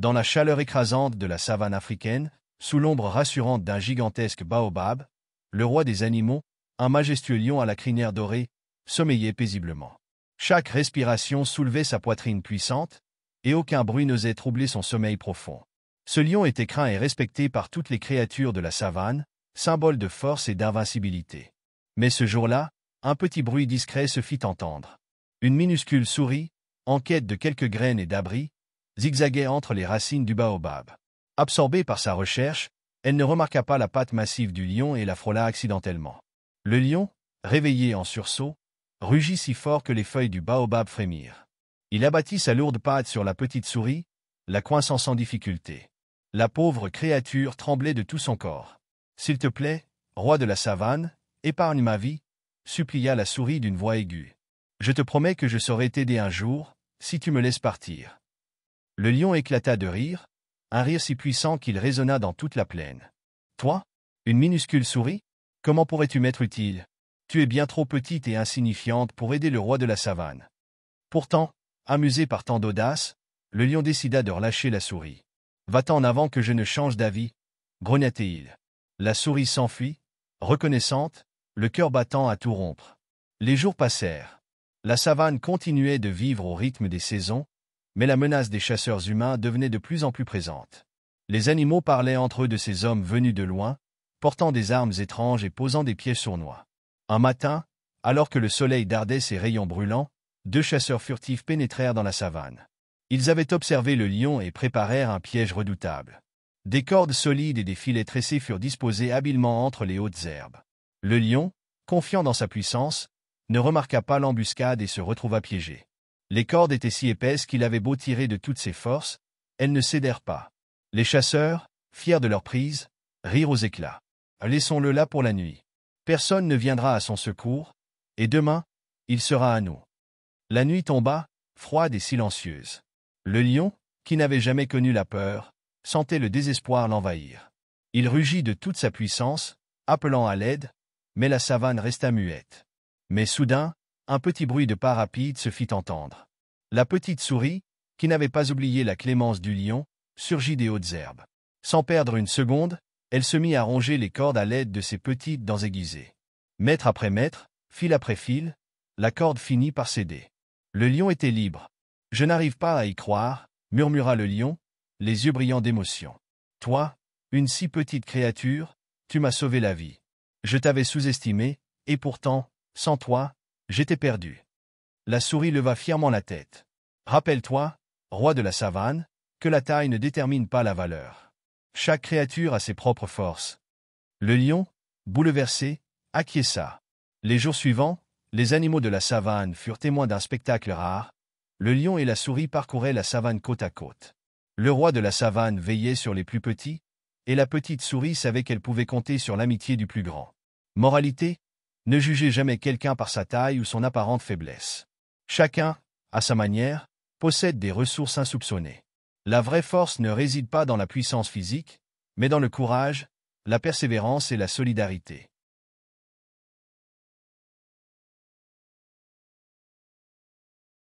Dans la chaleur écrasante de la savane africaine, sous l'ombre rassurante d'un gigantesque baobab, le roi des animaux, un majestueux lion à la crinière dorée, sommeillait paisiblement. Chaque respiration soulevait sa poitrine puissante, et aucun bruit n'osait troubler son sommeil profond. Ce lion était craint et respecté par toutes les créatures de la savane, symbole de force et d'invincibilité. Mais ce jour-là, un petit bruit discret se fit entendre. Une minuscule souris, en quête de quelques graines et d'abri, zigzaguait entre les racines du baobab. Absorbée par sa recherche, elle ne remarqua pas la patte massive du lion et la frôla accidentellement. Le lion, réveillé en sursaut, rugit si fort que les feuilles du baobab frémirent. Il abattit sa lourde patte sur la petite souris, la coinçant sans difficulté. La pauvre créature tremblait de tout son corps. « S'il te plaît, roi de la savane, épargne ma vie », supplia la souris d'une voix aiguë. « Je te promets que je saurai t'aider un jour, si tu me laisses partir. » Le lion éclata de rire, un rire si puissant qu'il résonna dans toute la plaine. « Toi, une minuscule souris, comment pourrais-tu m'être utile? Tu es bien trop petite et insignifiante pour aider le roi de la savane. » Pourtant, amusé par tant d'audace, le lion décida de relâcher la souris. « Va-t'en avant que je ne change d'avis, » grogna-t-il. La souris s'enfuit, reconnaissante, le cœur battant à tout rompre. Les jours passèrent. La savane continuait de vivre au rythme des saisons, mais la menace des chasseurs humains devenait de plus en plus présente. Les animaux parlaient entre eux de ces hommes venus de loin, portant des armes étranges et posant des pièges sournois. Un matin, alors que le soleil dardait ses rayons brûlants, 2 chasseurs furtifs pénétrèrent dans la savane. Ils avaient observé le lion et préparèrent un piège redoutable. Des cordes solides et des filets tressés furent disposés habilement entre les hautes herbes. Le lion, confiant dans sa puissance, ne remarqua pas l'embuscade et se retrouva piégé. Les cordes étaient si épaisses qu'il avait beau tirer de toutes ses forces, elles ne cédèrent pas. Les chasseurs, fiers de leur prise, rirent aux éclats. « Laissons-le là pour la nuit. Personne ne viendra à son secours, et demain, il sera à nous. » La nuit tomba, froide et silencieuse. Le lion, qui n'avait jamais connu la peur, sentait le désespoir l'envahir. Il rugit de toute sa puissance, appelant à l'aide, mais la savane resta muette. Mais soudain, un petit bruit de pas rapide se fit entendre. La petite souris, qui n'avait pas oublié la clémence du lion, surgit des hautes herbes. Sans perdre une seconde, elle se mit à ronger les cordes à l'aide de ses petites dents aiguisées. Mètre après mètre, fil après fil, la corde finit par céder. Le lion était libre. « Je n'arrive pas à y croire, » murmura le lion, les yeux brillants d'émotion. « Toi, une si petite créature, tu m'as sauvé la vie. Je t'avais sous-estimé, et pourtant, sans toi, j'étais perdu. » La souris leva fièrement la tête. « Rappelle-toi, roi de la savane, que la taille ne détermine pas la valeur. Chaque créature a ses propres forces. » Le lion, bouleversé, acquiesça. Les jours suivants, les animaux de la savane furent témoins d'un spectacle rare. Le lion et la souris parcouraient la savane côte à côte. Le roi de la savane veillait sur les plus petits, et la petite souris savait qu'elle pouvait compter sur l'amitié du plus grand. Moralité: ne jugez jamais quelqu'un par sa taille ou son apparente faiblesse. Chacun, à sa manière, possède des ressources insoupçonnées. La vraie force ne réside pas dans la puissance physique, mais dans le courage, la persévérance et la solidarité.